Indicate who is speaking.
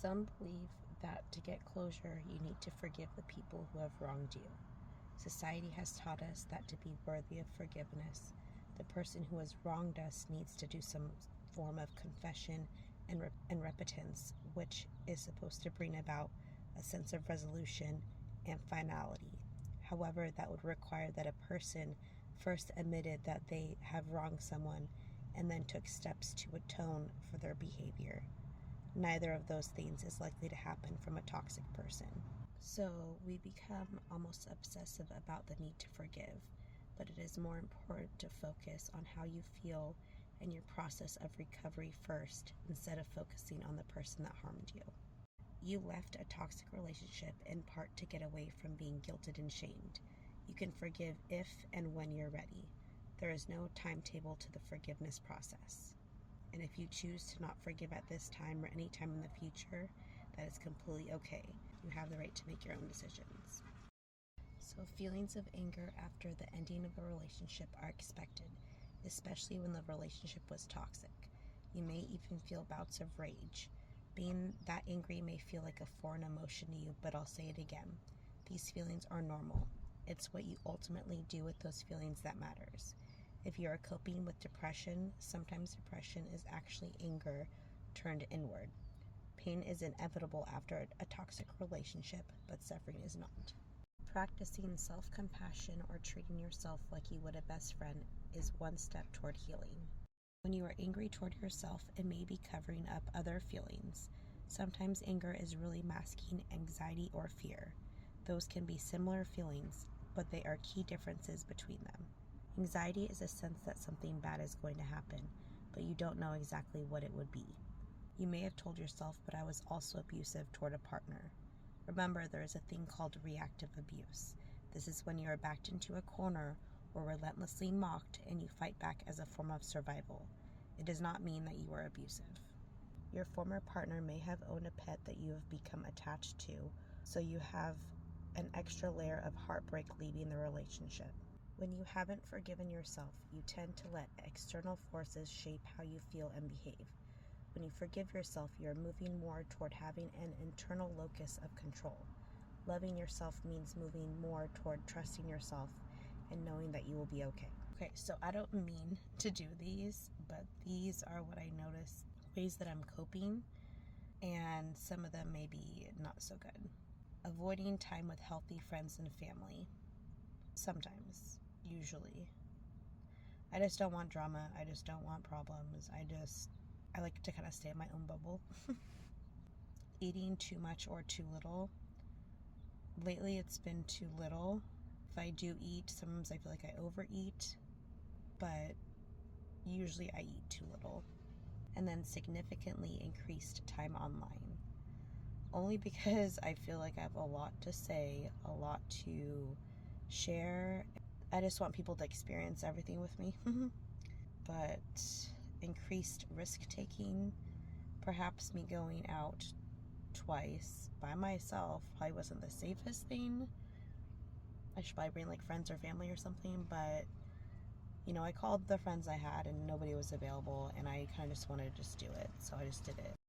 Speaker 1: Some believe that to get closure, you need to forgive the people who have wronged you. Society has taught us that to be worthy of forgiveness, the person who has wronged us needs to do some form of confession and repentance, which is supposed to bring about a sense of resolution and finality. However, that would require that a person first admitted that they have wronged someone and then took steps to atone for their behavior. Neither of those things is likely to happen from a toxic person. So we become almost obsessive about the need to forgive, but it is more important to focus on how you feel and your process of recovery first instead of focusing on the person that harmed you. You left a toxic relationship in part to get away from being guilted and shamed. You can forgive if and when you're ready. There is no timetable to the forgiveness process. And if you choose to not forgive at this time or any time in the future, that is completely okay. You have the right to make your own decisions. So feelings of anger after the ending of a relationship are expected, especially when the relationship was toxic. You may even feel bouts of rage. Being that angry may feel like a foreign emotion to you, but I'll say it again. These feelings are normal. It's what you ultimately do with those feelings that matters. If you are coping with depression, sometimes depression is actually anger turned inward. Pain is inevitable after a toxic relationship, but suffering is not. Practicing self-compassion or treating yourself like you would a best friend is one step toward healing. When you are angry toward yourself, it may be covering up other feelings. Sometimes anger is really masking anxiety or fear. Those can be similar feelings, but they are key differences between them. Anxiety is a sense that something bad is going to happen, but you don't know exactly what it would be. You may have told yourself, but I was also abusive toward a partner. Remember, there is a thing called reactive abuse. This is when you are backed into a corner or relentlessly mocked and you fight back as a form of survival. It does not mean that you are abusive. Your former partner may have owned a pet that you have become attached to, so you have an extra layer of heartbreak leaving the relationship. When you haven't forgiven yourself, you tend to let external forces shape how you feel and behave. When you forgive yourself, you are moving more toward having an internal locus of control. Loving yourself means moving more toward trusting yourself and knowing that you will be okay. Okay, so I don't mean to do these, but these are what I notice, ways that I'm coping, and some of them may be not so good. Avoiding time with healthy friends and family. Sometimes, usually. I just don't want drama. I just don't want problems. I like to kind of stay in my own bubble. Eating too much or too little. Lately it's been too little. If I do eat, sometimes I feel like I overeat, but usually I eat too little. And then significantly increased time online. Only because I feel like I have a lot to say, a lot to share. I just want people to experience everything with me. But increased risk-taking, perhaps me going out twice by myself probably wasn't the safest thing. I should probably bring like friends or family or something, but I called the friends I had and nobody was available, and I kind of just wanted to just do it, so I just did it.